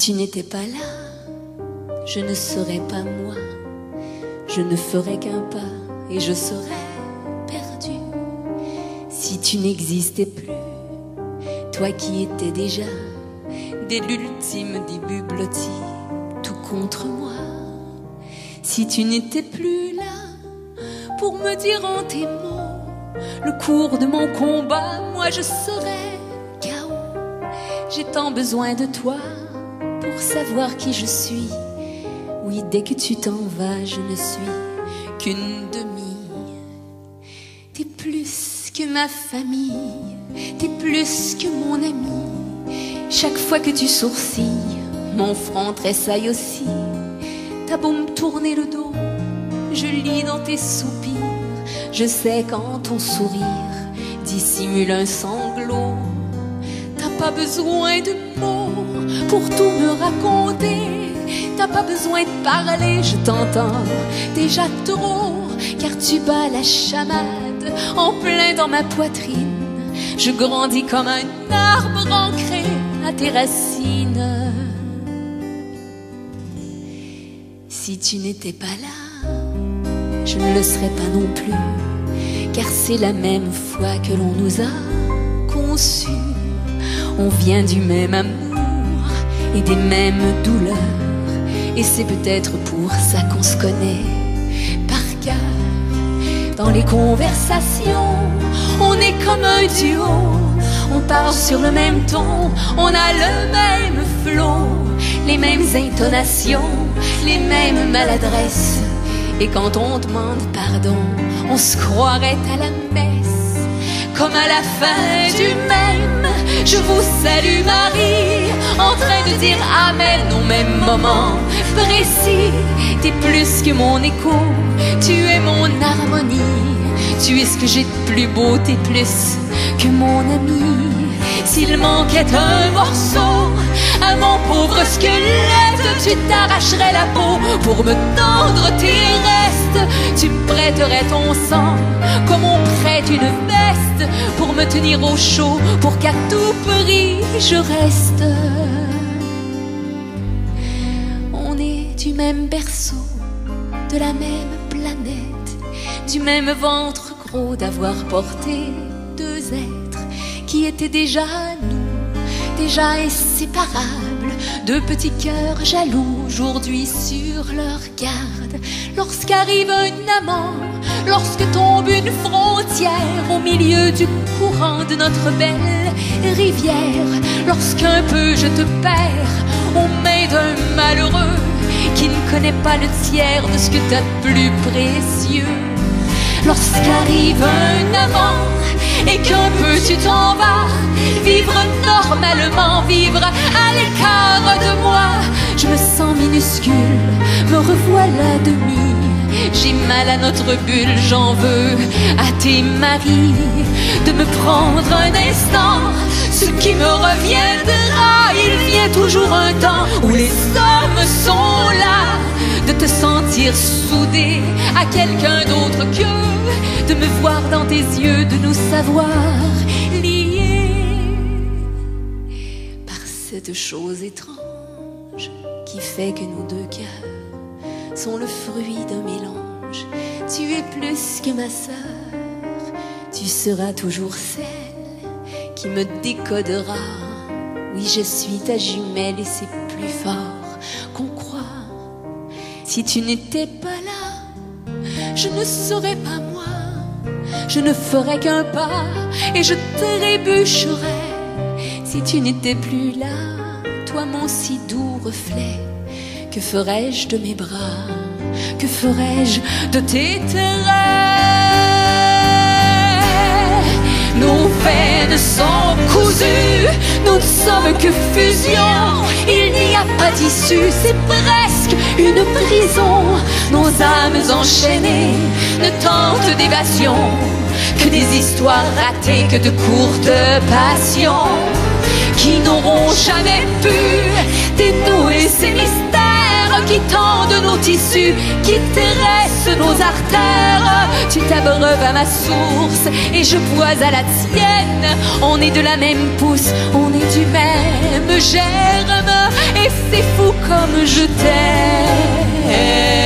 tu n'étais pas là, je ne serais pas moi. Je ne ferais qu'un pas et je serais perdu. Si tu n'existais plus, toi qui étais déjà dès l'ultime début blotti, tout contre moi. Si tu n'étais plus là pour me dire en tes mots le cours de mon combat, moi je serais KO. J'ai tant besoin de toi pour savoir qui je suis. Oui, dès que tu t'en vas, je ne suis qu'une demi. T'es plus que ma famille, t'es plus que mon ami. Chaque fois que tu sourcilles, mon front tressaille aussi. T'as beau me tourner le dos, je lis dans tes soupirs. Je sais quand ton sourire dissimule un sanglot. T'as pas besoin de mots pour tout me raconter. T'as pas besoin de parler, je t'entends déjà trop. Car tu bats la chamade en plein dans ma poitrine. Je grandis comme un arbre ancré à tes racines. Si tu n'étais pas là, je ne le serais pas non plus. Car c'est la même foi que l'on nous a conçus. On vient du même amour et des mêmes douleurs. Et c'est peut-être pour ça qu'on se connaît par cœur. Dans les conversations, on est comme un duo. On parle sur le même ton, on a le même flot, les mêmes intonations, les mêmes maladresses. Et quand on demande pardon, on se croirait à la messe. Comme à la fin du même, je vous salue Marie, en train de dire Amen au même moment précis. T'es plus que mon écho, tu es mon harmonie. Tu es ce que j'ai de plus beau, t'es plus que mon ami. S'il manquait un morceau à mon pauvre squelette, tu t'arracherais la peau pour me tendre tes restes. Tu me prêterais ton sang comme on prête une veste pour me tenir au chaud, pour qu'à tout prix je reste. On est du même berceau, de la même planète, du même ventre gros d'avoir porté deux êtres qui étaient déjà nous, déjà inséparables. Deux petits cœurs jaloux aujourd'hui sur leur garde. Lorsqu'arrive un amant, lorsque tombe une frontière au milieu du courant de notre belle rivière, lorsqu'un peu je te perds aux mains d'un malheureux qui ne connaît pas le tiers de ce que t'as de plus précieux. Lorsqu'arrive un amant et qu'un peu tu t'en vas, vivre normalement, vivre à l'écart de moi. Je me sens minuscule, me revoilà demi. J'ai mal à notre bulle, j'en veux à tes maris de me prendre un instant. Ce qui me reviendra, il vient toujours un temps où les hommes sont là. De te sentir soudé à quelqu'un d'autre que de me voir dans tes yeux, de nous savoir liés par cette chose étrange qui fait que nos deux cœurs sont le fruit d'un mélange. Tu es plus que ma sœur, tu seras toujours celle qui me décodera. Oui, je suis ta jumelle et c'est plus fort qu'on croit. Si tu n'étais pas là, je ne serais pas moi. Je ne ferais qu'un pas et je trébucherais. Si tu n'étais plus là, toi mon si doux reflet, que ferais-je de mes bras? Que ferais-je de tes traits? Nos veines sont cousues, nous ne sommes que fusion. Il n'y a pas d'issue, c'est presque une prison. Nos âmes enchaînées ne tentent d'évasion que des histoires ratées, que de courtes passions qui n'auront jamais pu dénouer ces mystères qui tendent nos tissus, qui tressent nos artères. Tu t'abreuves à ma source et je bois à la tienne. On est de la même pousse, on est du même germe. c'est fou comme je t'aime.